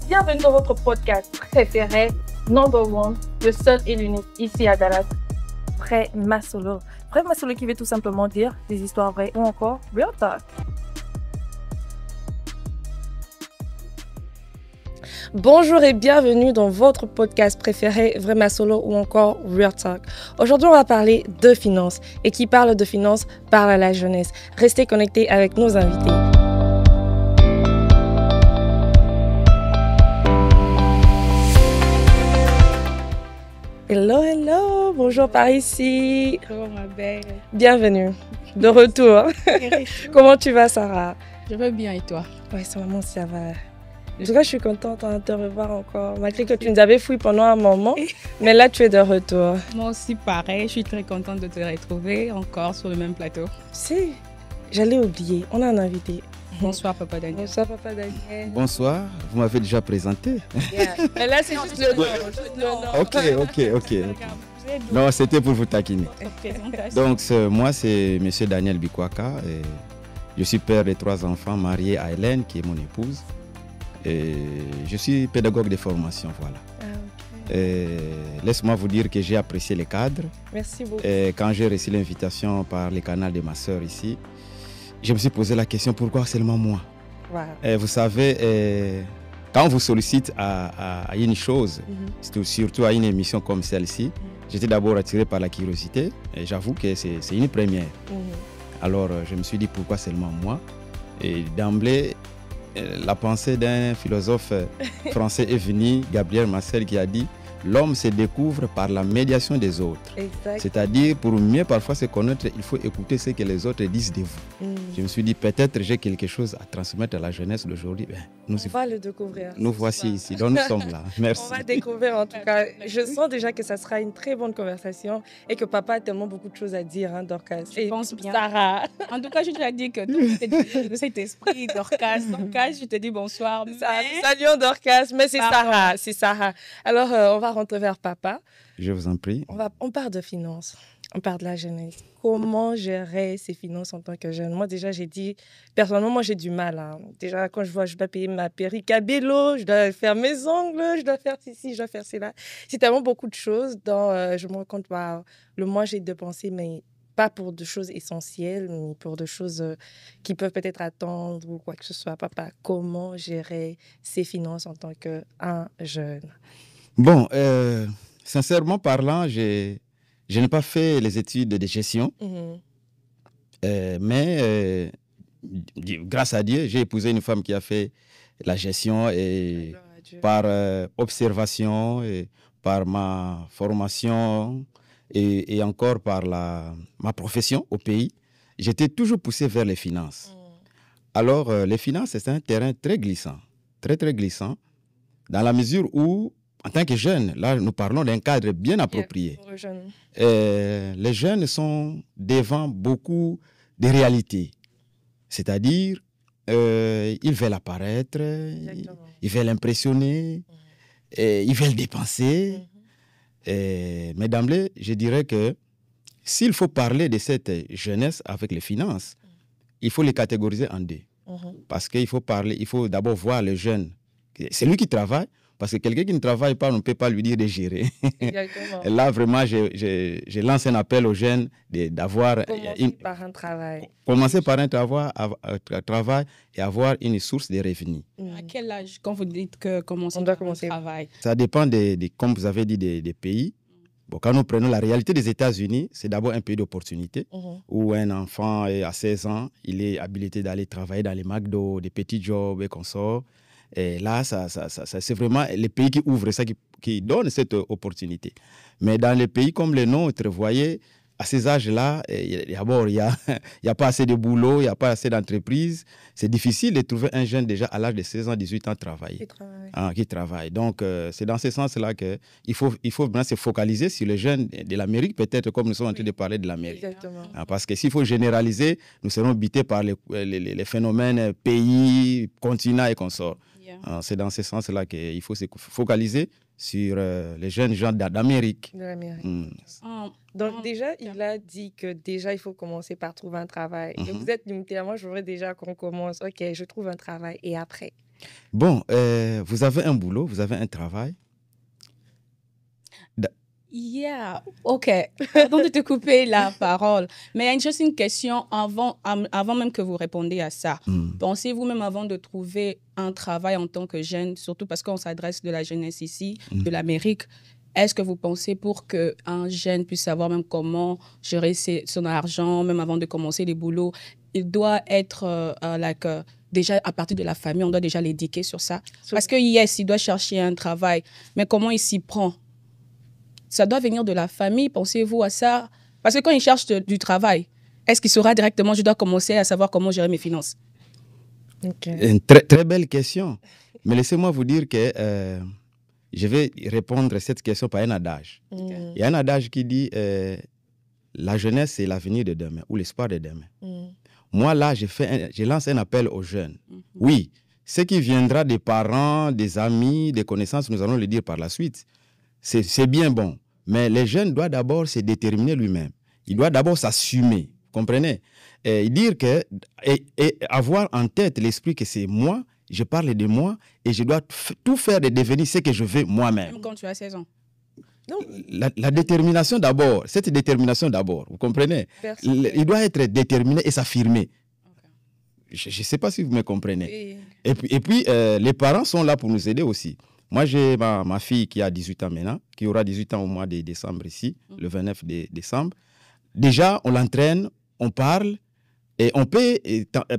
Bienvenue dans votre podcast préféré, number one, le seul et l'unique, ici à Dallas. Vrai Masolo. Vrai Masolo qui veut tout simplement dire des histoires vraies ou encore real talk. Bonjour et bienvenue dans votre podcast préféré, Vrai Masolo ou encore Real Talk. Aujourd'hui, on va parler de finances et qui parle de finances parle à la jeunesse. Restez connectés avec nos invités. Hello, hello, bonjour par ici. Bonjour ma belle. Bienvenue, de retour. Comment tu vas, Sarah? Je vais bien et toi? Oui, ça va. En tout cas, je suis contente de te revoir encore, malgré que tu nous avais fouillé pendant un moment, mais là, tu es de retour. Moi aussi, pareil, je suis très contente de te retrouver encore sur le même plateau. Si, j'allais oublier, on a un invité. Bonsoir, Papa Daniel. Bonsoir, Papa Daniel. Bonsoir, vous m'avez déjà présenté. Yeah. Mais là, c'est juste le nom. Ok. Non, c'était pour vous taquiner. Donc, moi, c'est M. Daniel Bikwaka. Et je suis père de 3 enfants, marié à Hélène, qui est mon épouse. Et je suis pédagogue de formation, voilà. Laisse-moi vous dire que j'ai apprécié les cadres. Merci beaucoup. Et quand j'ai reçu l'invitation par le canal de ma sœur ici, je me suis posé la question, pourquoi seulement moi? Wow. Et vous savez, quand on vous sollicite à une chose, surtout à une émission comme celle-ci, j'étais d'abord attiré par la curiosité et j'avoue que c'est une première. Alors je me suis dit, pourquoi seulement moi? Et d'emblée, la pensée d'un philosophe français est venue, Gabriel Marcel, qui a dit: l'homme se découvre par la médiation des autres. C'est-à-dire, pour mieux parfois se connaître, il faut écouter ce que les autres disent de vous. Je me suis dit, peut-être j'ai quelque chose à transmettre à la jeunesse d'aujourd'hui. On va le découvrir. Nous voici ici, donc nous sommes là. Merci. On va découvrir en tout cas. Je sens déjà que ça sera une très bonne conversation et que papa a tellement beaucoup de choses à dire, hein, Dorcas. Je pense bien. Sarah. En tout cas, je te dis que de cet esprit, Dorcas, je te dis bonsoir. Salut Dorcas, mais c'est Sarah. Alors, on va rentrer vers papa. Je vous en prie. On parle de finances, on parle de la jeunesse. Comment gérer ses finances en tant que jeune? Moi, déjà, j'ai dit, personnellement, moi, j'ai du mal. Hein. Déjà, quand je dois payer ma perruque à vélo, je dois faire mes ongles, je dois faire ceci, je dois faire cela. C'est tellement beaucoup de choses dont je me rends compte, le mois, j'ai dépensé, mais pas pour de choses essentielles, mais pour de choses qui peuvent peut-être attendre ou quoi que ce soit. Papa, comment gérer ses finances en tant qu'un jeune? Bon, sincèrement parlant, je n'ai pas fait les études de gestion, mais grâce à Dieu, j'ai épousé une femme qui a fait la gestion et par observation, et par ma formation et encore par ma profession au pays, j'étais toujours poussé vers les finances. Alors, les finances, c'est un terrain très glissant, très glissant, dans la mesure où, en tant que jeunes, là, nous parlons d'un cadre bien approprié. Les jeunes sont devant beaucoup de réalités. C'est-à-dire, ils veulent apparaître, ils veulent impressionner, ils veulent dépenser. Mais d'emblée, je dirais que s'il faut parler de cette jeunesse avec les finances, il faut les catégoriser en deux. Parce qu'il faut d'abord voir le jeune. C'est lui qui travaille. Parce que quelqu'un qui ne travaille pas, on ne peut pas lui dire de gérer. Là, vraiment, je lance un appel aux jeunes d'avoir... Commencer par un travail et avoir une source de revenus. À quel âge, quand vous dites que commencer par un travail? Ça dépend, comme vous avez dit, des pays. Bon, quand nous prenons la réalité des États-Unis, c'est d'abord un pays d'opportunité où un enfant à 16 ans, il est habilité d'aller travailler dans les McDo, des petits jobs et consorts. Et là, c'est vraiment les pays qui ouvrent ça, qui donnent cette opportunité. Mais dans les pays comme les nôtres, vous voyez, à ces âges-là, d'abord, il n'y a pas assez de boulot, il n'y a pas assez d'entreprise. C'est difficile de trouver un jeune déjà à l'âge de 16 ans, 18 ans qui travaille. Donc, c'est dans ce sens-là qu'il faut bien se focaliser sur les jeunes de l'Amérique, peut-être comme nous sommes en train de parler de l'Amérique. Parce que s'il faut généraliser, nous serons bités par les phénomènes pays, continents et consorts. C'est dans ce sens-là qu'il faut se focaliser sur les jeunes gens d'Amérique. De l'Amérique. Ah, Donc déjà, il a dit que déjà, il faut commencer par trouver un travail. Et vous êtes limité à moi, je voudrais déjà qu'on commence. OK, je trouve un travail. Et après? Bon, vous avez un boulot, vous avez un travail. Yeah, ok. Pardon de te couper la parole, mais il y a juste une question avant même que vous répondiez à ça. Pensez-vous même avant de trouver un travail en tant que jeune, surtout parce qu'on s'adresse de la jeunesse ici, de l'Amérique, est-ce que vous pensez pour qu'un jeune puisse savoir même comment gérer son argent, même avant de commencer les boulots, il doit être déjà à partir de la famille, on doit déjà l'éduquer sur ça. Parce que yes, il doit chercher un travail, mais comment il s'y prend? Ça doit venir de la famille, pensez-vous à ça? Parce que quand il cherche du travail, est-ce qu'il saura directement, je dois commencer à savoir comment gérer mes finances? Une très, très belle question. Mais laissez-moi vous dire que je vais répondre à cette question par un adage. Il y a un adage qui dit la jeunesse, c'est l'avenir de demain ou l'espoir de demain. Moi, là, je lance un appel aux jeunes. Oui, ce qui viendra des parents, des amis, des connaissances, nous allons le dire par la suite. C'est bien bon. Mais les jeunes doivent d'abord se déterminer lui-même. Il doit d'abord s'assumer. Comprenez? Et dire que, et avoir en tête l'esprit que c'est moi, je parle de moi et je dois tout faire de devenir ce que je veux moi-même. Même quand tu as 16 ans. Non. La détermination d'abord, cette détermination d'abord, vous comprenez? Il doit être déterminé et s'affirmer. Okay. Je ne sais pas si vous me comprenez. Et puis les parents sont là pour nous aider aussi. Moi, j'ai ma fille qui a 18 ans maintenant, qui aura 18 ans au mois de décembre ici, le 29 décembre. Déjà, on l'entraîne, on parle et on peut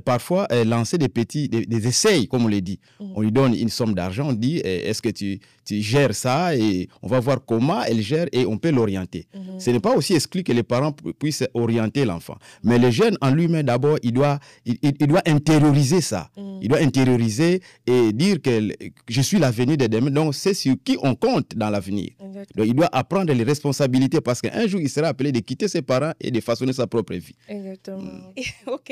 parfois lancer des essais, comme on le dit. On lui donne une somme d'argent, on dit est-ce que tu gères ça et on va voir comment elle gère et on peut l'orienter. Ce n'est pas aussi exclu que les parents puissent orienter l'enfant. Mais le jeune en lui-même, d'abord, il doit intérioriser ça. Il doit intérioriser et dire que je suis l'avenir de demain. Donc, c'est sur qui on compte dans l'avenir. Donc, il doit apprendre les responsabilités parce qu'un jour, il sera appelé de quitter ses parents et de façonner sa propre vie. Exactement. OK.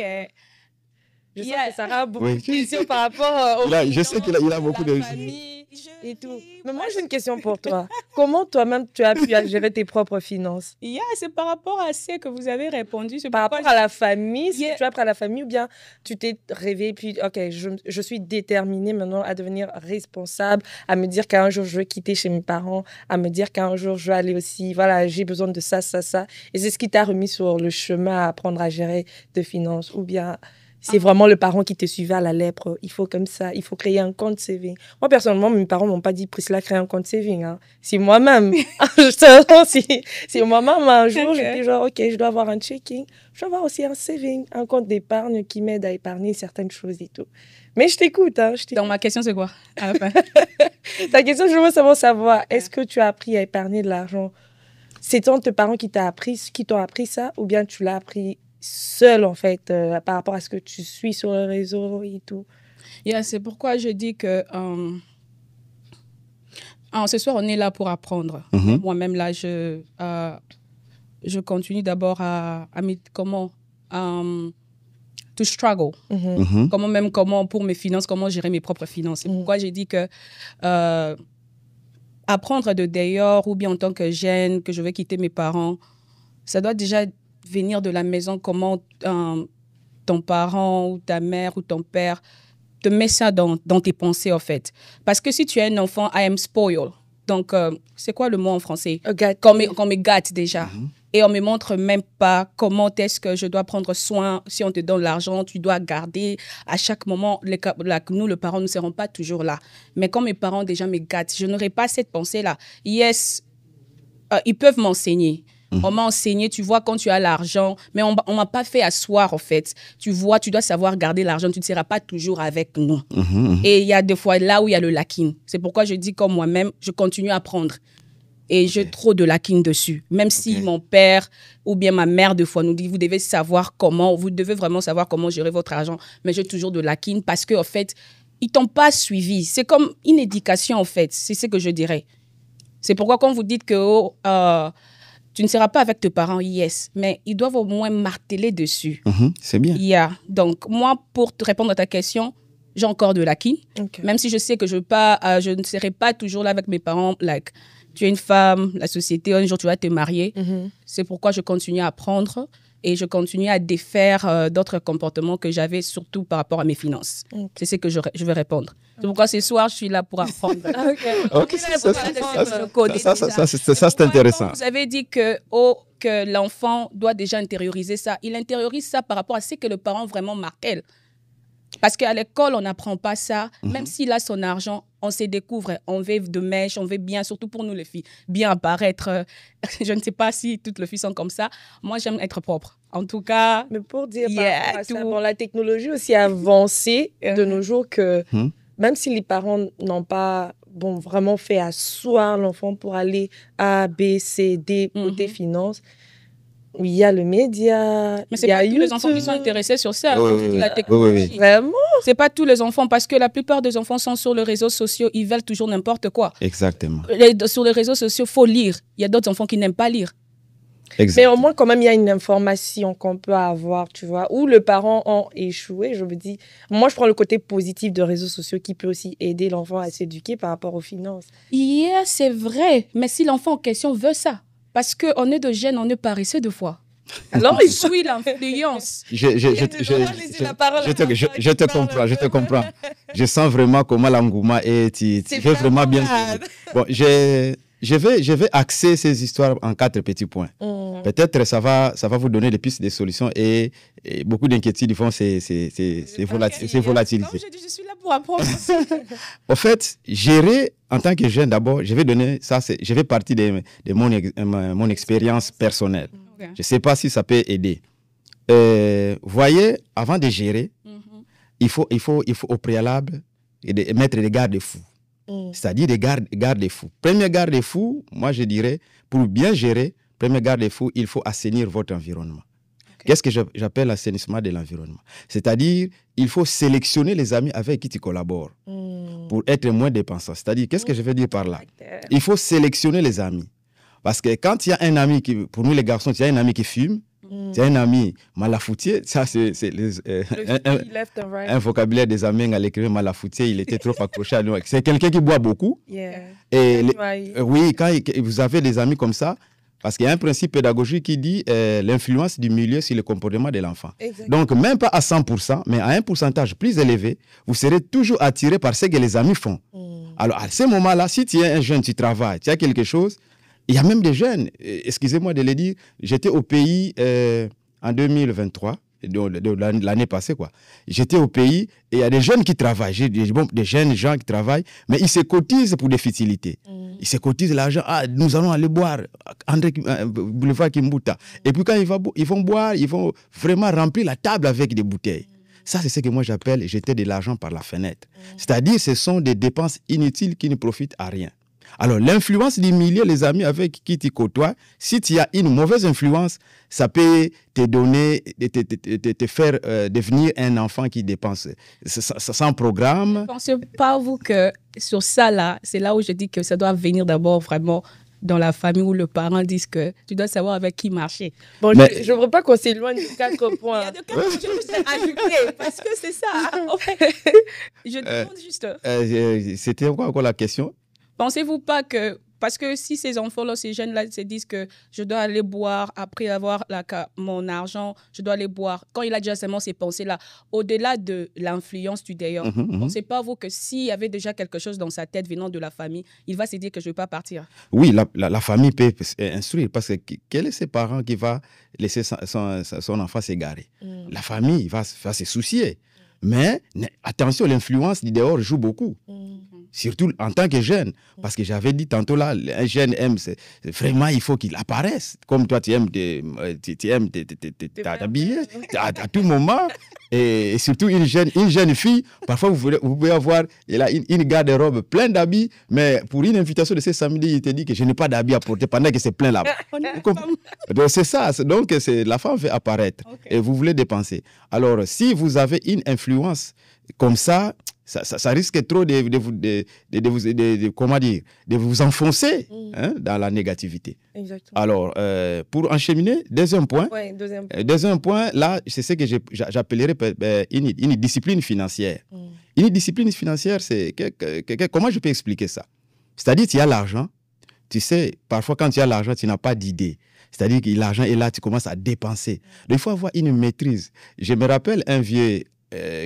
Je sens que Sarah a beaucoup de questions par rapport je sais qu'il a beaucoup de famille et tout. Mais moi, j'ai une question pour toi. Comment toi-même, tu as pu gérer tes propres finances? C'est par rapport à ce que vous avez répondu. Par rapport à la famille, si tu as pris à la famille ou bien tu t'es réveillée puis, OK, je suis déterminée maintenant à devenir responsable, à me dire qu'un jour, je vais quitter chez mes parents, à me dire qu'un jour, je vais aller aussi, voilà, j'ai besoin de ça, ça, ça. Et c'est ce qui t'a remis sur le chemin à apprendre à gérer tes finances ou bien... C'est vraiment le parent qui te suivait à la lèpre. Il faut comme ça, il faut créer un compte saving. Moi, personnellement, mes parents ne m'ont pas dit, Priscilla, crée un compte saving. Hein. C'est moi-même. c'est moi-même. Un jour, j'étais genre, OK, je dois avoir un checking. Je dois avoir aussi un saving, un compte d'épargne qui m'aide à épargner certaines choses et tout. Mais je t'écoute. Hein, Donc, ma question, c'est quoi à la fin? Ta question, je veux savoir, est-ce que tu as appris à épargner de l'argent? C'est tes parents qui t'ont appris ça ou bien tu l'as appris seul, en fait, par rapport à ce que tu suis sur le réseau et tout? C'est pourquoi je dis que ce soir, on est là pour apprendre. Moi-même, là, je continue d'abord à comment to struggle. Comment pour mes finances, comment gérer mes propres finances. C'est pourquoi j'ai dit que apprendre de dehors ou bien en tant que jeune, que je vais quitter mes parents, ça doit déjà venir de la maison, comment ton parent ou ta mère ou ton père te met ça dans tes pensées, en fait. Parce que si tu es un enfant, I am spoiled. Donc, c'est quoi le mot en français? Qu'on me gâte déjà. Et on ne me montre même pas comment est-ce que je dois prendre soin. Si on te donne l'argent, tu dois garder. À chaque moment, nous, les parents, nous ne serons pas toujours là. Mais quand mes parents déjà me gâtent, je n'aurai pas cette pensée-là. Yes, ils peuvent m'enseigner. On m'a enseigné, tu vois, quand tu as l'argent, mais on ne m'a pas fait asseoir, en fait. Tu vois, tu dois savoir garder l'argent, tu ne seras pas toujours avec nous. Et il y a des fois là où il y a le lacking. C'est pourquoi je dis comme moi-même, je continue à apprendre. Et j'ai trop de lacking dessus. Même si mon père ou bien ma mère, des fois, nous dit, vous devez vraiment savoir comment gérer votre argent. Mais j'ai toujours de lacking parce qu'en fait, ils ne t'ont pas suivi. C'est comme une éducation, en fait. C'est ce que je dirais. C'est pourquoi quand vous dites que... tu ne seras pas avec tes parents, yes, mais ils doivent au moins marteler dessus. C'est bien. Donc, moi, pour te répondre à ta question, j'ai encore de l'acquis. Ok. Même si je sais que je ne serai pas toujours là avec mes parents. Like, tu es une femme, la société, un jour tu vas te marier. C'est pourquoi je continue à apprendre et je continue à défaire d'autres comportements que j'avais, surtout par rapport à mes finances. C'est ce que je vais répondre. C'est pourquoi ce soir, je suis là pour apprendre. Ok, ça c'est intéressant. Vous avez dit que l'enfant doit déjà intérioriser ça. Il intériorise ça par rapport à ce que le parent vraiment martèle. Parce qu'à l'école, on n'apprend pas ça. Même s'il a son argent, on se découvre. On veut de mèche, on veut bien, surtout pour nous les filles, bien apparaître. Je ne sais pas si toutes les filles sont comme ça. Moi, j'aime être propre. En tout cas... Mais pour dire par rapport à ça, bon, la technologie aussi a avancé de nos jours que même si les parents n'ont pas vraiment fait asseoir l'enfant pour aller A, B, C, D, côté finances, il y a le média, mais c'est pas tous les enfants qui sont intéressés sur ça. La technologie. Vraiment? C'est pas tous les enfants parce que la plupart des enfants sont sur les réseaux sociaux, ils veulent toujours n'importe quoi. Exactement. Sur les réseaux sociaux, il faut lire. Il y a d'autres enfants qui n'aiment pas lire. Mais au moins, quand même, il y a une information qu'on peut avoir, tu vois, où le parent a échoué. Je me dis, moi, je prends le côté positif de réseaux sociaux qui peut aussi aider l'enfant à s'éduquer par rapport aux finances. C'est vrai. Mais si l'enfant en question veut ça, parce qu'on est de jeunes, on est paresseux de fois. Alors, il suit l'influence. Je te comprends. Je sens vraiment comment l'engouement est. Tu fais vraiment bien. Bon, je vais axer ces histoires en 4 petits points. Peut-être ça va vous donner des pistes, des solutions et beaucoup d'inquiétudes vont se volatiliser. Comme je dis, je suis là pour apprendre. En fait, gérer en tant que jeune, d'abord, je vais donner ça. Je vais partir de mon expérience personnelle. Okay. Je ne sais pas si ça peut aider. Voyez, avant de gérer, il faut au préalable mettre des garde-fous. C'est-à-dire des garde-fous. Premier garde-fou, moi je dirais, pour bien gérer, premier garde-fou, il faut assainir votre environnement. Okay. Qu'est-ce que j'appelle l'assainissement de l'environnement? C'est-à-dire, il faut sélectionner les amis avec qui tu collabores pour être moins dépensant. C'est-à-dire, qu'est-ce que je veux dire par là? Il faut sélectionner les amis. Parce que quand il y a un ami pour nous les garçons, il y a un ami qui fume, il y a un ami malafoutier, ça c'est un vocabulaire des amis à l'écrivain malafoutier, il était trop accroché à nous. C'est quelqu'un qui boit beaucoup. Et oui, quand vous avez des amis comme ça, parce qu'il y a un principe pédagogique qui dit l'influence du milieu sur le comportement de l'enfant. Donc, même pas à 100%, mais à un pourcentage plus élevé, vous serez toujours attiré par ce que les amis font. Alors, à ce moment-là, si tu es un jeune, tu travailles, tu as quelque chose, il y a même des jeunes, excusez-moi de le dire, j'étais au pays en 2023, de l'année passée, quoi. J'étais au pays et il y a des jeunes qui travaillent, des jeunes gens qui travaillent, mais ils se cotisent pour des futilités. Ils se cotisent l'argent, nous allons aller boire, boulevard Kimbuta. Et puis quand ils vont boire, ils vont vraiment remplir la table avec des bouteilles. Ça, c'est ce que moi j'appelle jeter de l'argent par la fenêtre. C'est-à-dire, ce sont des dépenses inutiles qui ne profitent à rien. Alors, l'influence du milieu, les amis avec qui tu côtoies, si tu as une mauvaise influence, ça peut te donner, te faire devenir un enfant qui dépense sans programme. Ne pensez pas, vous, que sur ça, là, c'est là où je dis que ça doit venir d'abord vraiment dans la famille où le parent dit que tu dois savoir avec qui marcher. Bon, mais je ne veux pas qu'on s'éloigne de 4 points. Il y a de 4 points, je veux ajouter, parce que c'est ça. En fait, je demande juste. C'était encore la question? Pensez-vous pas que, parce que si ces enfants-là, ces jeunes-là se disent que je dois aller boire après avoir mon argent, je dois aller boire, quand il a déjà seulement ces pensées-là, au-delà de l'influence du dehors, pensez pas vous que s'il y avait déjà quelque chose dans sa tête venant de la famille, il va se dire que je ne vais pas partir? Oui, la famille peut instruire, parce que quel est ses parents qui va laisser son enfant s'égarer? La famille va se soucier. Mais attention, l'influence du dehors joue beaucoup. Surtout en tant que jeune. Parce que j'avais dit tantôt là, un jeune aime, vraiment, il faut qu'il apparaisse. Comme toi, tu aimes t'habiller à tout moment. Et surtout une jeune fille, parfois vous pouvez avoir une garde-robe pleine d'habits, mais pour une invitation de ce samedi, il te dit que je n'ai pas d'habits à porter pendant que c'est plein là-bas. Donc c'est ça. Donc la femme fait apparaître et vous voulez dépenser. Alors si vous avez une influence comme ça, Ça risque trop comment dire, de vous enfoncer dans la négativité. Exactement. Alors, pour enchaîner, deuxième point. Ouais, deuxième point, là, c'est ce que j'appellerais une discipline financière. Une discipline financière, c'est comment je peux expliquer ça? C'est-à-dire, tu as l'argent, tu sais, parfois quand tu as l'argent, tu n'as pas d'idée. C'est-à-dire que l'argent est là, tu commences à dépenser. Donc, il faut avoir une maîtrise. Je me rappelle un vieux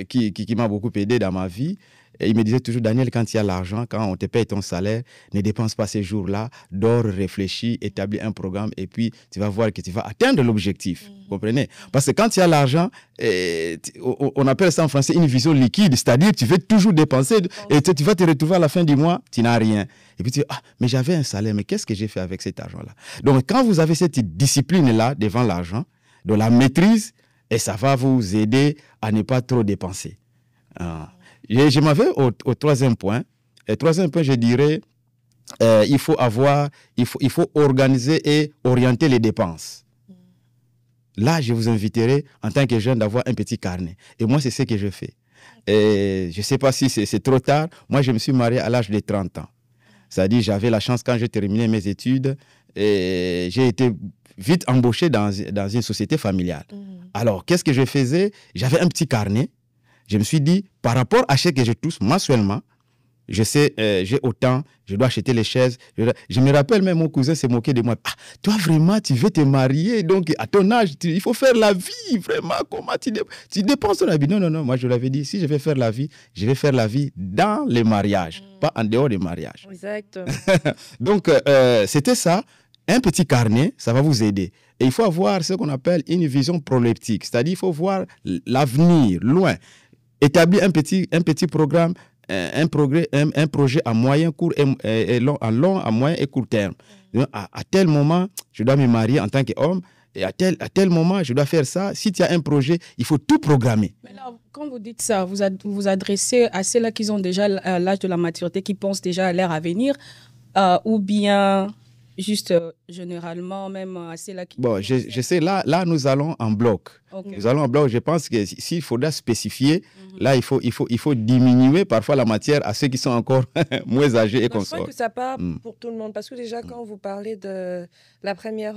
qui m'a beaucoup aidé dans ma vie. Et il me disait toujours, Daniel, quand tu as l'argent, quand on te paye ton salaire, ne dépense pas ces jours-là, dors, réfléchis, établis un programme et puis tu vas voir que tu vas atteindre l'objectif. Vous comprenez? Parce que quand tu as l'argent, on appelle ça en français une vision liquide, c'est-à-dire tu veux toujours dépenser et tu vas te retrouver à la fin du mois, tu n'as rien. Et puis tu dis, ah, mais j'avais un salaire, mais qu'est-ce que j'ai fait avec cet argent-là? Donc quand vous avez cette discipline-là devant l'argent, de la maîtrise, et ça va vous aider à ne pas trop dépenser. Je m'en vais au troisième point. Et troisième point, je dirais, il faut organiser et orienter les dépenses. Là, je vous inviterai, en tant que jeune, d'avoir un petit carnet. Et moi, c'est ce que je fais. Et je ne sais pas si c'est trop tard. Moi, je me suis marié à l'âge de 30 ans. C'est-à-dire, j'avais la chance, quand j'ai terminé mes études, et j'ai été vite embauché dans une société familiale. Alors, qu'est-ce que je faisais? J'avais un petit carnet. Je me suis dit, par rapport à ce que je touche mensuellement, je sais, j'ai autant, je dois acheter les chaises. Je me rappelle même, mon cousin s'est moqué de moi. Ah, toi, vraiment, tu veux te marier, donc à ton âge, il faut faire la vie, vraiment. Comment tu dépenses ton vie? Non, non, non, moi je l'avais dit, si je vais faire la vie, je vais faire la vie dans les mariages, pas en dehors des mariages. Exactement. Donc, c'était ça. Un petit carnet, ça va vous aider. Et il faut avoir ce qu'on appelle une vision proleptique, c'est-à-dire il faut voir l'avenir, loin. Établir un petit programme, un projet à moyen, court et long, à moyen et court terme. À tel moment, je dois me marier en tant qu'homme, et à tel moment, je dois faire ça. Si tu as un projet, il faut tout programmer. Mais là, quand vous dites ça, vous vous adressez à ceux-là qui ont déjà l'âge de la maturité, qui pensent déjà à leur avenir, ou bien juste généralement même à ceux-là qui... Bon, je sais, là, nous allons en bloc. Okay. Nous allons en bloc. Je pense que s'il faudra spécifier, là, il faut diminuer parfois la matière à ceux qui sont encore moins âgés et consorts. Je crois que ça part pour tout le monde. Parce que déjà, quand vous parlez de la première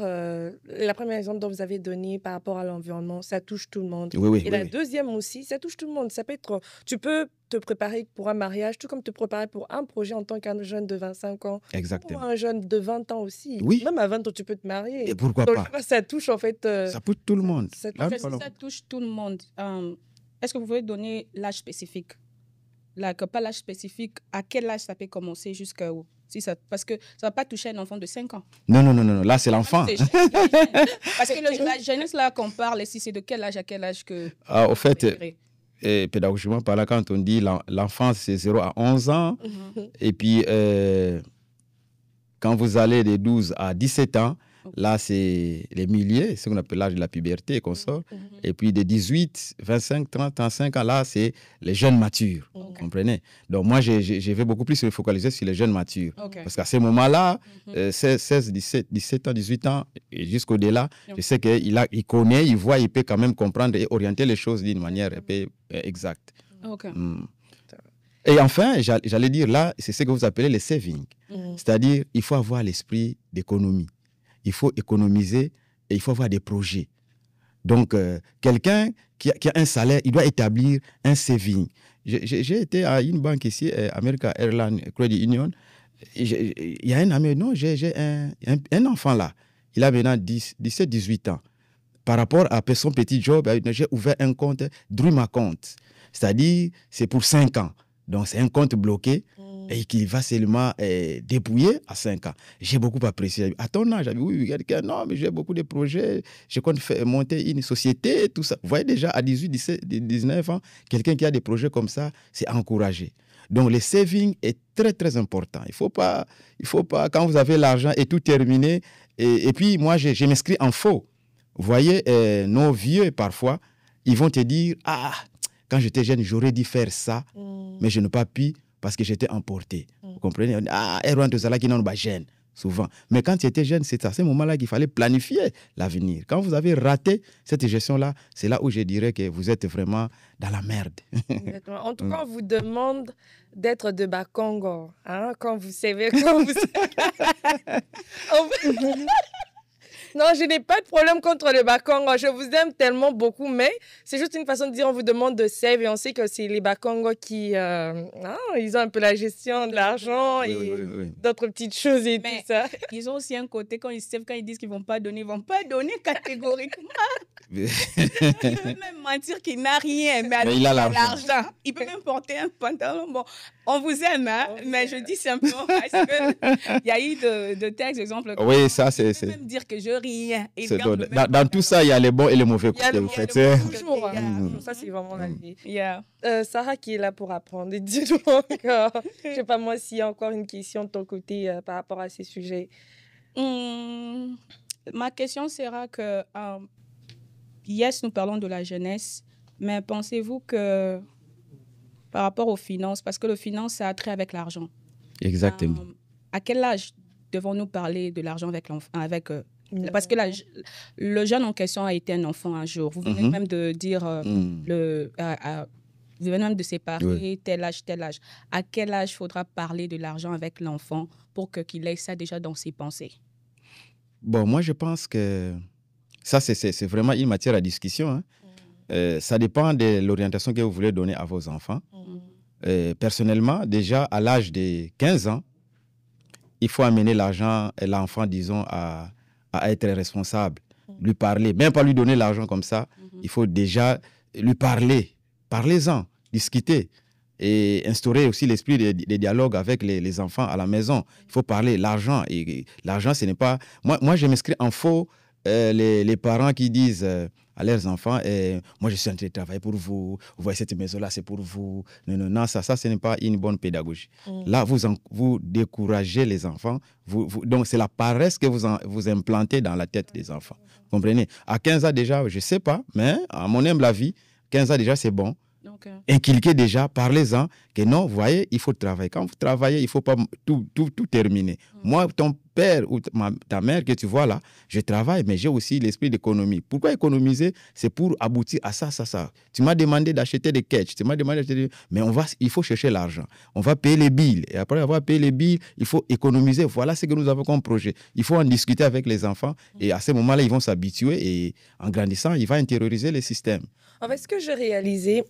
exemple dont vous avez donné par rapport à l'environnement, ça touche tout le monde. Oui, et la deuxième aussi, ça touche tout le monde. Ça peut être... Tu peux te préparer pour un mariage, tout comme te préparer pour un projet en tant qu'un jeune de 25 ans. Exactement. Ou un jeune de 20 ans aussi. Oui. Même à 20 ans, tu peux te marier. Et pourquoi donc, pas? Ça touche en fait... Ça touche tout le monde. Ça touche tout le monde. Est-ce que vous pouvez donner l'âge spécifique? Pas l'âge spécifique, à quel âge ça peut commencer jusqu'à où? Parce que ça ne va pas toucher un enfant de 5 ans. Non. Là, c'est l'enfant. Parce que la jeunesse, là, qu'on parle, si c'est de quel âge à quel âge que... Au fait, pédagogiquement parlant, quand on dit l'enfance, c'est 0 à 11 ans. Et puis, quand vous allez de 12 à 17 ans, là, c'est les milliers, ce qu'on appelle l'âge de la puberté et consorts. Et puis, de 18, 25, 30, 35 ans, là, c'est les jeunes matures. Vous comprenez? Donc, moi, je vais beaucoup plus me focaliser sur les jeunes matures. Parce qu'à ce moment-là, 16, 17 ans, 18 ans, et jusqu'au-delà, je sais qu'il connaît, il voit, il peut quand même comprendre et orienter les choses d'une manière exacte. Et enfin, j'allais dire là, c'est ce que vous appelez les savings. C'est-à-dire, il faut avoir l'esprit d'économie. Il faut économiser et il faut avoir des projets. Donc, quelqu'un qui a un salaire, il doit établir un saving. J'ai été à une banque ici, America Airlines Credit Union. Il y a un ami, non, j'ai un enfant là. Il a maintenant 17, 18 ans. Par rapport à son petit job, j'ai ouvert un compte, Dream Account. C'est-à-dire, c'est pour 5 ans. Donc, c'est un compte bloqué. Et qui va seulement dépouiller à 5 ans. J'ai beaucoup apprécié. À ton âge, oui, quelqu'un, non, mais j'ai beaucoup de projets, je compte monter une société, tout ça. Vous voyez déjà, à 18, 17, 19 ans, quelqu'un qui a des projets comme ça, c'est encouragé. Donc, le saving est très, très important. Il faut pas, quand vous avez l'argent et tout terminé, et puis moi, je m'inscris en faux. Vous voyez, nos vieux, parfois, ils vont te dire, ah, quand j'étais jeune, j'aurais dû faire ça, mais je n'ai pas pu, parce que j'étais emporté. Vous comprenez? Ah, Erwan Tozala qui n'en pas gêne. souvent. Mais quand tu étais jeune, c'est à ce moment-là qu'il fallait planifier l'avenir. Quand vous avez raté cette gestion-là, c'est là où je dirais que vous êtes vraiment dans la merde. Exactement. En tout cas, on vous demande d'être de Bakongo. Hein, quand vous savez, quand vous... Non, je n'ai pas de problème contre le Bakongo. Je vous aime tellement beaucoup, mais c'est juste une façon de dire on vous demande de save et on sait que c'est les Bakongo qui ils ont un peu la gestion de l'argent et d'autres petites choses et Mais tout ça. ils ont aussi un côté, quand ils savent, quand ils disent qu'ils ne vont pas donner, ils ne vont pas donner catégoriquement. Il peut même mentir qu'il n'a rien, mais il a l'argent. Il peut même porter un pantalon. Bon, on vous aime, hein, mais je dis simplement parce qu'il y a eu de tels exemples. Oui, ça, c'est... Il peut même dire que je rien. Dans tout ça, il y a les bons et les mauvais côtés. Toujours. Ça, c'est vraiment la vie. Sarah qui est là pour apprendre. Dis-donc, je ne sais pas moi s'il y a encore une question de ton côté par rapport à ces sujets. Ma question sera que, yes, nous parlons de la jeunesse, mais pensez-vous que par rapport aux finances, parce que le finance, ça a trait avec l'argent. Exactement. À quel âge devons-nous parler de l'argent avec l'enfant, parce que le jeune en question a été un enfant un jour. Vous venez même de dire, vous venez même de séparer tel âge. À quel âge faudra parler de l'argent avec l'enfant pour qu'il ait ça déjà dans ses pensées? Bon, moi, je pense que ça, c'est vraiment une matière à discussion. Hein. Ça dépend de l'orientation que vous voulez donner à vos enfants. Personnellement, déjà, à l'âge de 15 ans, il faut amener l'enfant, disons, à être responsable, lui parler, même pas lui donner l'argent comme ça. Il faut déjà lui parler. Parlez-en, discuter et instaurer aussi l'esprit des dialogues avec les enfants à la maison. Il faut parler. L'argent, ce n'est pas... Moi, je m'inscris en faux les parents qui disent à leurs enfants, moi, je suis en train de travailler pour vous. Vous voyez, cette maison-là, c'est pour vous. Non, ça, ce n'est pas une bonne pédagogie. Là, vous découragez les enfants. Donc, c'est la paresse que vous implantez dans la tête des enfants. Vous comprenez? À 15 ans déjà, je ne sais pas, mais à mon humble avis, 15 ans déjà, c'est bon. Inculquez déjà, parlez-en, que non, vous voyez, il faut travailler. Quand vous travaillez, il ne faut pas tout terminer. Moi, ton père ou ta mère que tu vois là, je travaille, mais j'ai aussi l'esprit d'économie. Pourquoi économiser? C'est pour aboutir à ça. Tu m'as demandé d'acheter des catchs, mais il faut chercher l'argent. On va payer les billes. Et après avoir payé les billes, il faut économiser. Voilà ce que nous avons comme projet. Il faut en discuter avec les enfants. Et à ce moment-là, ils vont s'habituer. Et en grandissant, il va intérioriser les systèmes. En fait, ce que j'ai réalisé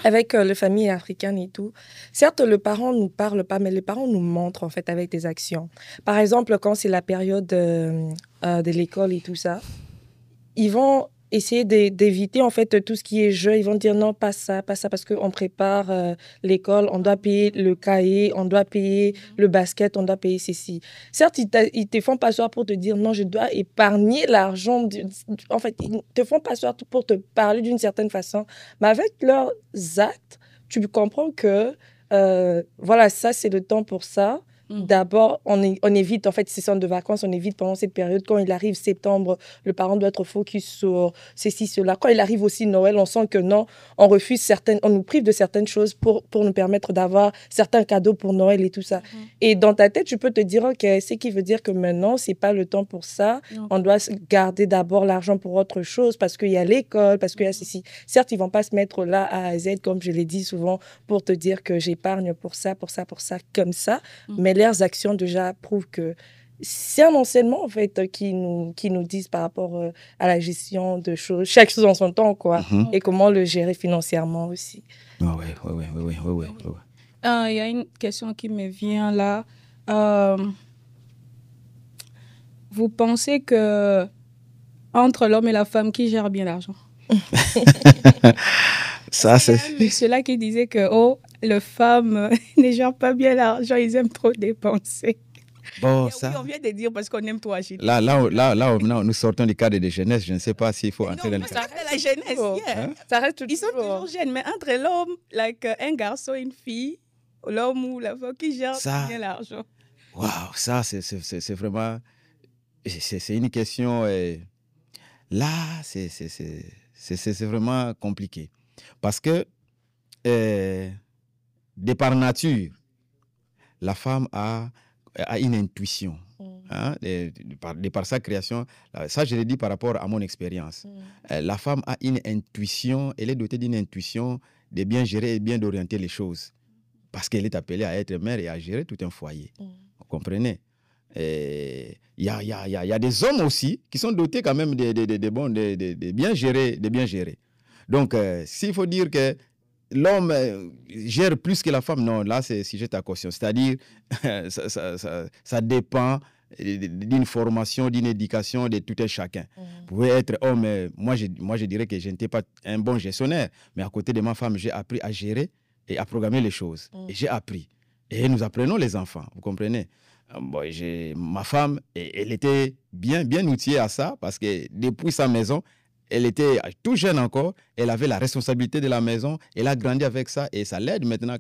avec les familles africaines et tout, certes, le parent ne nous parle pas, mais les parents nous montrent en fait avec des actions. Par exemple, quand c'est la période de l'école et tout ça, ils vont essayer d'éviter en fait tout ce qui est jeu. Ils vont dire non, pas ça, parce qu'on prépare l'école, on doit payer le cahier, on doit payer le basket, on doit payer ceci. Certes, ils te font pas soir pour te dire non, je dois épargner l'argent. En fait, ils te font pas soir pour te parler d'une certaine façon. Mais avec leurs actes, tu comprends que voilà, ça, c'est le temps pour ça. D'abord, on évite, en fait, ces centres de vacances, on évite pendant cette période. Quand il arrive septembre, le parent doit être focus sur ceci, cela. Quand il arrive aussi Noël, on sent que non, on refuse on nous prive de certaines choses pour nous permettre d'avoir certains cadeaux pour Noël et tout ça. Et dans ta tête, tu peux te dire, OK, ce qui veut dire que maintenant, c'est pas le temps pour ça. On doit garder d'abord l'argent pour autre chose parce qu'il y a l'école, parce qu'il y a ceci. Certes, ils vont pas se mettre là A à Z, comme je l'ai dit souvent, pour te dire que j'épargne pour ça, comme ça. Mais leurs actions déjà prouvent que c'est un enseignement en fait qui nous disent par rapport à la gestion de choses, chaque chose en son temps quoi, et comment le gérer financièrement aussi. Oui. Il y a une question qui me vient là. Vous pensez que entre l'homme et la femme, qui gère bien l'argent? Ça, c'est... Ceux-là qui disaient que les femmes ne gèrent pas bien l'argent, ils aiment trop dépenser. Bon, oui, ça... on vient de dire parce qu'on aime trop acheter. Là, nous sortons du cadre de jeunesse. Je ne sais pas s'il faut entrer dans le cadre. Ça reste la jeunesse. Ça reste toujours. Ils sont toujours jeunes, mais entre l'homme, un garçon, une fille, l'homme ou la femme qui gère bien l'argent. Waouh, ça, c'est vraiment... C'est une question... Là, c'est vraiment compliqué. Parce que, de par nature, la femme a a une intuition. Hein, de par sa création, ça je l'ai dit par rapport à mon expérience. La femme a une intuition, elle est dotée d'une intuition de bien gérer et bien d'orienter les choses. Parce qu'elle est appelée à être mère et à gérer tout un foyer. Vous comprenez? Il y a des hommes aussi qui sont dotés quand même de bien gérer. Donc, s'il faut dire que l'homme gère plus que la femme, non, là, c'est sujet à caution. C'est-à-dire, ça dépend d'une formation, d'une éducation de tout un chacun. Vous pouvez être homme, moi je dirais que je n'étais pas un bon gestionnaire, mais à côté de ma femme, j'ai appris à gérer et à programmer les choses. Et j'ai appris. Et nous apprenons les enfants, vous comprenez? Bon, ma femme, elle était bien outillée à ça, parce que depuis sa maison, elle était tout jeune encore, elle avait la responsabilité de la maison, elle a grandi avec ça et ça l'aide maintenant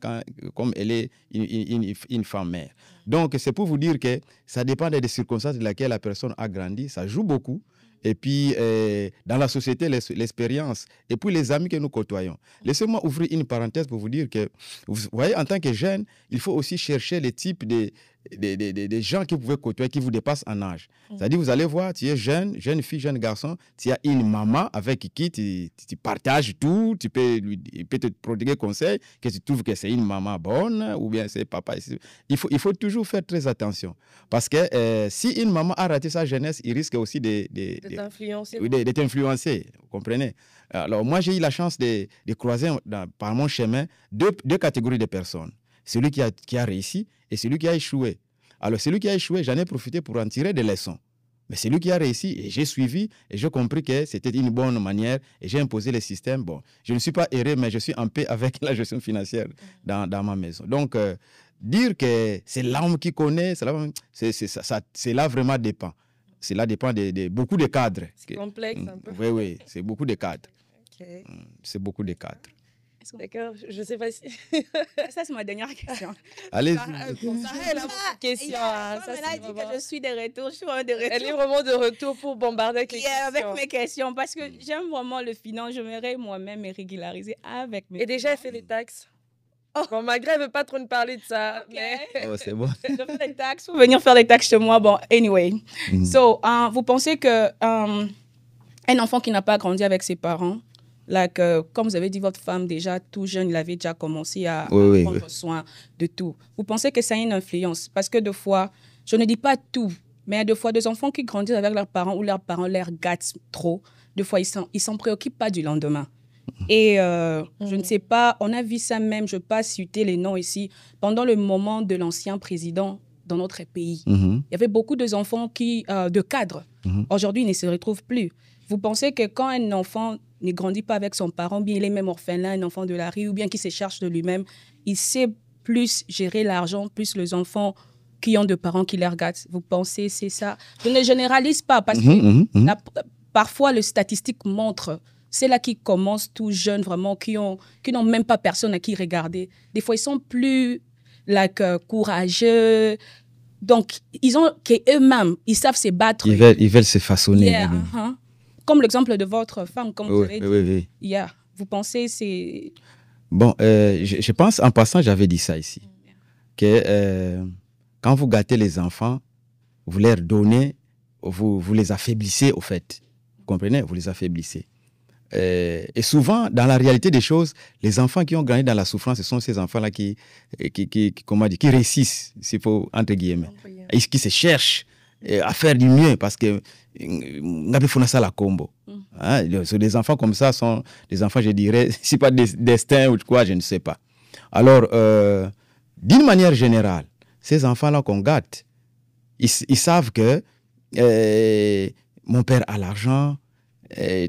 comme elle est une femme mère. Donc, c'est pour vous dire que ça dépend des circonstances dans lesquelles la personne a grandi, ça joue beaucoup. Et puis, dans la société, l'expérience, et puis les amis que nous côtoyons. Laissez-moi ouvrir une parenthèse pour vous dire que, vous voyez, en tant que jeune, il faut aussi chercher les types de gens que vous pouvez côtoyer, qui vous dépassent en âge. C'est-à-dire, vous allez voir, tu es jeune fille, jeune garçon, tu as une maman avec qui tu partages tout, il peut te prodiguer conseil, que tu trouves que c'est une maman bonne, ou bien c'est papa. Il faut toujours faire très attention. Parce que si une maman a raté sa jeunesse, il risque aussi d'être influencé, vous comprenez? Alors, moi, j'ai eu la chance de croiser par mon chemin deux catégories de personnes. Celui qui a réussi et celui qui a échoué. Alors, celui qui a échoué, j'en ai profité pour en tirer des leçons. Mais celui qui a réussi, et j'ai suivi, et j'ai compris que c'était une bonne manière, et j'ai imposé les systèmes. Bon, je ne suis pas erré, mais je suis en paix avec la gestion financière dans ma maison. Donc, dire que c'est l'homme qui connaît, cela vraiment dépend. Cela dépend de beaucoup de cadres. C'est complexe un peu. Oui, c'est beaucoup de cadres. Okay. C'est beaucoup de cadres. D'accord, je ne sais pas si... Ça, c'est ma dernière question. Allez-y. Ça, c'est la question. Je suis de retour. Elle est vraiment de retour pour bombarder avec les questions. Avec mes questions, parce que j'aime vraiment le finance. Je m'aimerais moi-même me régulariser avec mes Et déjà, elle fait les taxes. Bon, malgré, elle ne veut pas trop nous parler de ça. Okay. Mais... Oh, c'est bon. Je fais des taxes. Vous venir faire des taxes chez moi. Bon, anyway. So, vous pensez que un enfant qui n'a pas grandi avec ses parents, comme vous avez dit, votre femme, déjà, tout jeune, il avait déjà commencé à prendre soin de tout. Vous pensez que ça a une influence? Parce que deux fois, je ne dis pas tout, mais il y a deux fois des enfants qui grandissent avec leurs parents ou leurs parents les gâtent trop. Deux fois, ils ne s'en préoccupent pas du lendemain. Et je ne sais pas, on a vu ça même, je ne vais pas citer les noms ici, pendant le moment de l'ancien président dans notre pays. Il y avait beaucoup d'enfants de cadres. Aujourd'hui, ils ne se retrouvent plus. Vous pensez que quand un enfant ne grandit pas avec son parent, bien il est même orphelin, un enfant de la rue, ou bien qui se cherche de lui-même, il sait plus gérer l'argent, plus les enfants qui ont des parents qui les regardent. Vous pensez c'est ça? Je ne généralise pas, parce que parfois les statistiques montrent, c'est là qui commencent tout jeunes, vraiment, qui n'ont même pas personne à qui regarder. Des fois, ils sont plus courageux. Donc, ils ont qu'eux-mêmes, ils savent se battre. Ils veulent se façonner. Yeah, Comme l'exemple de votre femme, comme vous l'avez dit. Oui. Yeah. Vous pensez c'est... Bon, je pense, en passant, j'avais dit ça ici, que quand vous gâtez les enfants, vous leur donnez, vous les affaiblissez, au fait. Vous comprenez? Vous les affaiblissez. Et souvent, dans la réalité des choses, les enfants qui ont grandi dans la souffrance, ce sont ces enfants-là qui réussissent, s'il faut, entre guillemets, qui se cherchent à faire du mieux, parce que la combo. Hein? Des enfants comme ça sont des enfants, je dirais, si pas destin ou quoi, je ne sais pas. Alors, d'une manière générale, ces enfants-là qu'on gâte, ils savent que mon père a l'argent,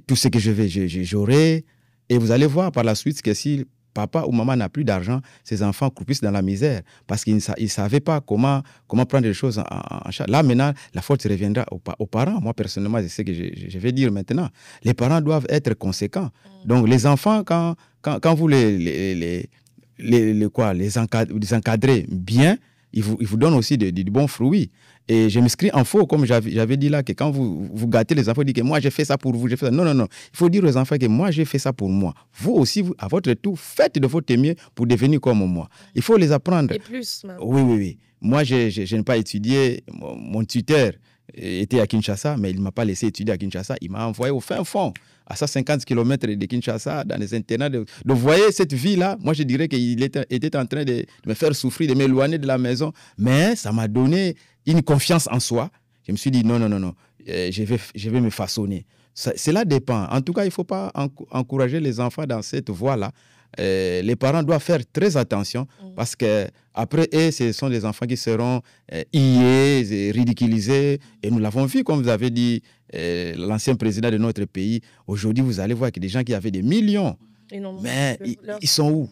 tout ce que j'aurai, et vous allez voir par la suite que si papa ou maman n'a plus d'argent, ces enfants croupissent dans la misère parce qu'ils ne savaient pas comment prendre les choses en charge. Là, maintenant, la faute reviendra aux parents. Moi, personnellement, c'est ce que je vais dire maintenant. Les parents doivent être conséquents. Donc, les enfants, quand vous les encadrez bien, il vous donne aussi de bons fruits. Et je m'inscris en faux, comme j'avais dit là, que quand vous gâtez les enfants, vous dites que moi, j'ai fait ça pour vous, j'ai fait ça. Non, non, non. Il faut dire aux enfants que moi, j'ai fait ça pour moi. Vous aussi, à votre tour, faites de votre mieux pour devenir comme moi. Il faut les apprendre. Et plus, même. Oui, oui, oui. Moi, je n'ai pas étudié. Mon tuteur était à Kinshasa, mais il ne m'a pas laissé étudier à Kinshasa. Il m'a envoyé au fin fond, à 150 km de Kinshasa, dans les internats. Donc, vous voyez, cette vie-là, moi, je dirais qu'il était en train de me faire souffrir, de m'éloigner de la maison. Mais ça m'a donné une confiance en soi. Je me suis dit, non, non, non, non, je vais me façonner. Cela dépend. En tout cas, il ne faut pas encourager les enfants dans cette voie-là. Les parents doivent faire très attention parce que après eux, ce sont des enfants qui seront hiés, ridiculisés. Et nous l'avons vu, comme vous avez dit, l'ancien président de notre pays. Aujourd'hui, vous allez voir que des gens qui avaient des millions, mais ils sont où?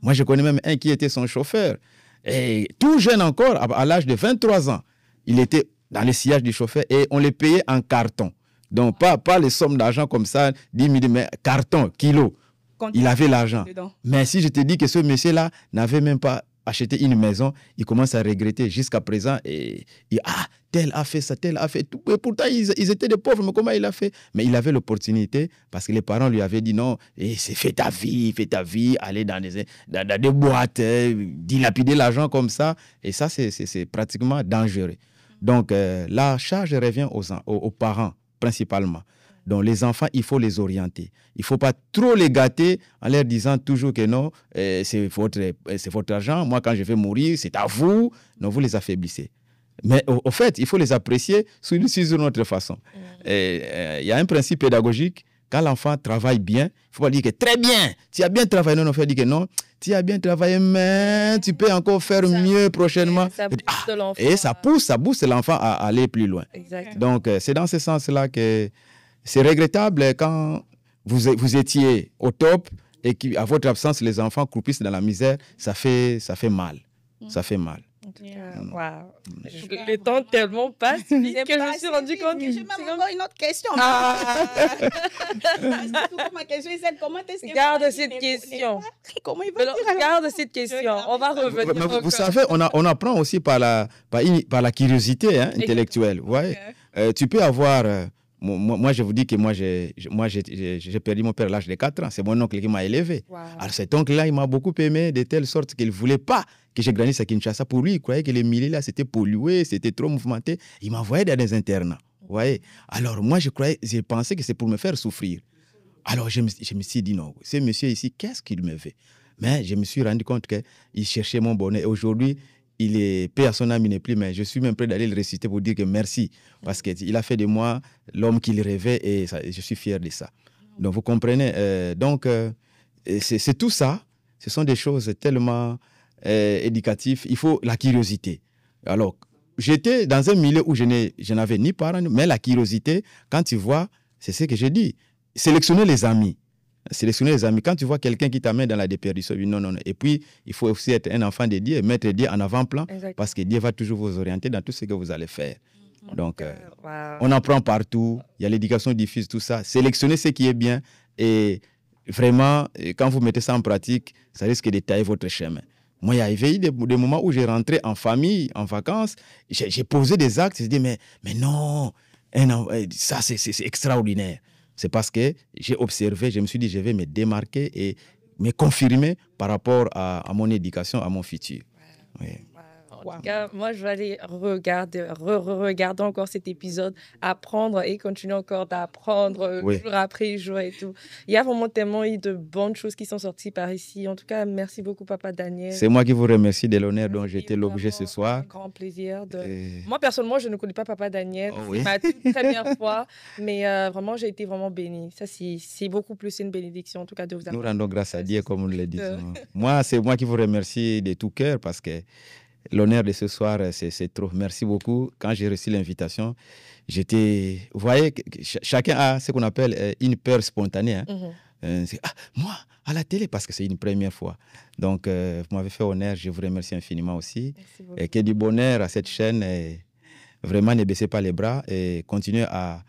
Moi, je connais même un qui était son chauffeur. Et tout jeune encore, à l'âge de 23 ans, il était dans le sillage du chauffeur et on les payait en carton. Donc, pas les sommes d'argent comme ça, 10 000, mais carton, kilo. Il avait l'argent. Mais si je te dis que ce monsieur-là n'avait même pas acheté une maison, il commence à regretter jusqu'à présent. Et tel a fait ça, tel a fait tout. Et pourtant, ils étaient des pauvres, mais comment il a fait? Mais il avait l'opportunité parce que les parents lui avaient dit non, c'est fais ta vie, aller dans des boîtes, dilapider l'argent comme ça. Et ça, c'est pratiquement dangereux. Donc, la charge revient aux parents, principalement. Donc, les enfants, il faut les orienter. Il ne faut pas trop les gâter en leur disant toujours que non, c'est votre argent. Moi, quand je vais mourir, c'est à vous. Non, vous les affaiblissez. Mais au fait, il faut les apprécier sur une autre façon. Il y a un principe pédagogique. Quand l'enfant travaille bien, il ne faut pas dire que très bien, tu as bien travaillé. Non, il faut dire que non, tu as bien travaillé, mais tu peux encore faire mieux prochainement. Ça booste l'enfant. Et ça pousse l'enfant à aller plus loin. Exactement. Donc, c'est dans ce sens-là que c'est regrettable quand vous étiez au top et qu'à votre absence, les enfants croupissent dans la misère. Ça fait mal. Ça fait mal. Wow. Le temps tellement passe que je me suis rendu compte que j'ai même encore une autre question. Ma question est celle, comment est-ce que garde cette question. Comment il va dire garde cette question. On va revenir. Mais vous savez, on apprend aussi par la curiosité intellectuelle. Ouais. Tu peux avoir... Moi, je vous dis que moi, j'ai perdu mon père à l'âge de 4 ans. C'est mon oncle qui m'a élevé. Wow. Alors, cet oncle-là, il m'a beaucoup aimé de telle sorte qu'il ne voulait pas que je grandisse à Kinshasa. Pour lui, il croyait que les milieux, là, c'était pollué, c'était trop mouvementé. Il m'envoyait dans des internats. Vous voyez? Alors, moi, je pensais que c'est pour me faire souffrir. Alors, je me suis dit, non, ce monsieur ici, qu'est-ce qu'il me fait? Mais je me suis rendu compte qu'il cherchait mon bonheur. Et aujourd'hui, il est paix à son âme, il n'est plus, mais je suis même prêt d'aller le réciter pour dire que merci, parce qu'il a fait de moi l'homme qu'il rêvait et je suis fier de ça. Donc, vous comprenez, c'est tout ça, ce sont des choses tellement éducatives, il faut la curiosité. Alors, j'étais dans un milieu où je n'avais ni parents, mais la curiosité, quand tu vois, c'est ce que j'ai dit, sélectionner les amis. Sélectionner les amis. Quand tu vois quelqu'un qui t'amène dans la déperdition, non, non, non. Et puis, il faut aussi être un enfant de Dieu et mettre Dieu en avant-plan parce que Dieu va toujours vous orienter dans tout ce que vous allez faire. Donc, on apprend partout. Il y a l'éducation diffuse, tout ça. Sélectionnez ce qui est bien et vraiment, quand vous mettez ça en pratique, ça risque de tailler votre chemin. Moi, il y a eu des moments où j'ai rentré en famille, en vacances, j'ai posé des actes, j'ai dit, mais non, ça, c'est extraordinaire. C'est parce que j'ai observé, je me suis dit, je vais me démarquer et me confirmer par rapport à mon éducation, à mon futur. Oui. En tout cas, moi, je vais aller regarder encore cet épisode, apprendre et continuer encore d'apprendre jour après jour et tout. Il y a vraiment tellement eu de bonnes choses qui sont sorties par ici. En tout cas, merci beaucoup, Papa Daniel. C'est moi qui vous remercie de l'honneur dont j'ai été l'objet ce soir. Un grand plaisir. Moi, personnellement, je ne connais pas Papa Daniel. C'est ma toute première fois, mais vraiment, j'ai été vraiment bénie. Ça, c'est beaucoup plus une bénédiction, en tout cas, de vous avoir. Nous rendons grâce à Dieu, comme nous le disons. Moi, c'est moi qui vous remercie de tout cœur parce que l'honneur de ce soir, c'est trop. Merci beaucoup. Quand j'ai reçu l'invitation, j'étais... Vous voyez, chacun a ce qu'on appelle une peur spontanée. Hein. Moi, à la télé, parce que c'est une première fois. Donc, vous m'avez fait honneur. Je vous remercie infiniment aussi. Et qu'il y ait du bonheur à cette chaîne. Et vraiment, ne baissez pas les bras et continuez à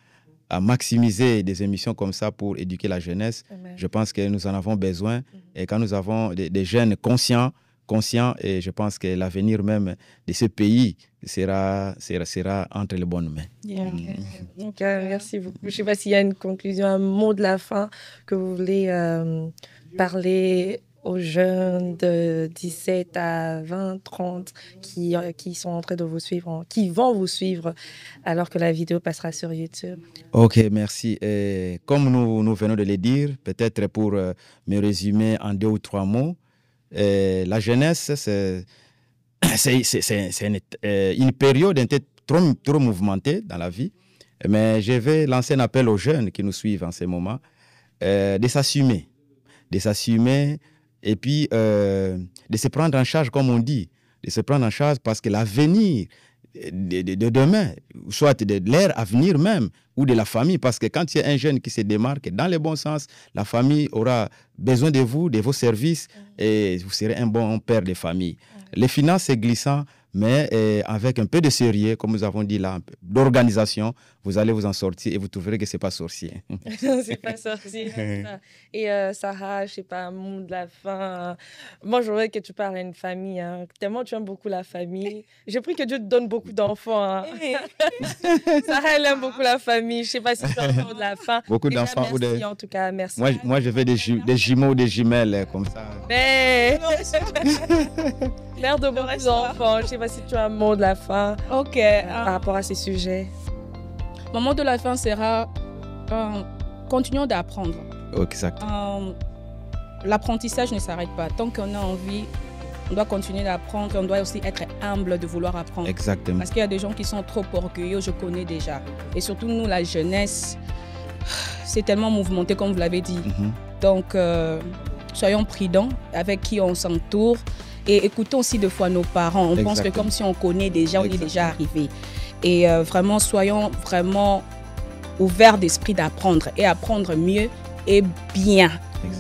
maximiser des émissions comme ça pour éduquer la jeunesse. Amen. Je pense que nous en avons besoin. Et quand nous avons des jeunes conscients, conscient et je pense que l'avenir même de ce pays sera entre les bonnes mains. Donc, merci beaucoup. Je ne sais pas s'il y a une conclusion, un mot de la fin que vous voulez parler aux jeunes de 17 à 20, 30 qui sont en train de vous suivre, qui vont vous suivre alors que la vidéo passera sur YouTube. Ok, merci. Et comme nous venons de le dire, peut-être pour me résumer en 2 ou 3 mots, la jeunesse, c'est une période trop mouvementée dans la vie, mais je vais lancer un appel aux jeunes qui nous suivent en ce moment, de s'assumer et puis de se prendre en charge, comme on dit, de se prendre en charge parce que l'avenir de demain, soit de leur avenir même, ou de la famille, parce que quand il y a un jeune qui se démarque, dans le bon sens, la famille aura besoin de vous, de vos services, et vous serez un bon père de famille. Les finances, c'est glissant, mais avec un peu de sérieux, comme nous avons dit là, d'organisation, vous allez vous en sortir et vous trouverez que ce n'est pas sorcier. C'est pas sorcier. Et Sarah, je sais pas, un mot de la fin. Moi, je voudrais que tu parles à une famille. Hein. Tellement tu aimes beaucoup la famille. J'ai pris que Dieu te donne beaucoup d'enfants. Hein. Sarah, elle aime beaucoup la famille. Je sais pas si tu as un mot de la fin. Beaucoup d'enfants. Merci, en tout cas, merci. Moi, je veux des jumeaux, des jumelles, comme ça. Mais... Mère de beaucoup d'enfants. Je sais pas si tu as un mot de la fin. Ok. Par rapport à ces sujets. Mon mot de la fin sera continuons d'apprendre. Exact. L'apprentissage ne s'arrête pas. Tant qu'on a envie, on doit continuer d'apprendre. On doit aussi être humble de vouloir apprendre. Exactement. Parce qu'il y a des gens qui sont trop orgueilleux, je connais déjà. Et surtout, nous, la jeunesse, c'est tellement mouvementé, comme vous l'avez dit. Donc, soyons prudents avec qui on s'entoure. Et écoutons aussi des fois nos parents. On pense que comme si on connaît déjà, on est déjà arrivé. Et vraiment, soyons vraiment ouverts d'esprit d'apprendre et apprendre mieux et bien.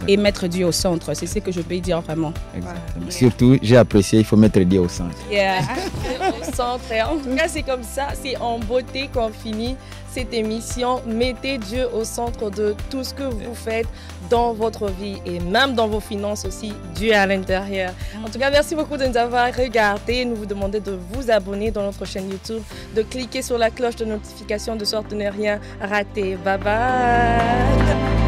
Et mettre Dieu au centre. C'est ce que je peux dire vraiment. Exactement. Surtout, j'ai apprécié, il faut mettre Dieu au centre. Au centre. En tout cas, c'est comme ça, c'est en beauté qu'on finit cette émission. Mettez Dieu au centre de tout ce que vous faites dans votre vie et même dans vos finances aussi. Dieu est à l'intérieur. En tout cas, merci beaucoup de nous avoir regardés. Nous vous demandons de vous abonner dans notre chaîne YouTube, de cliquer sur la cloche de notification de sorte de ne rien rater. Bye bye.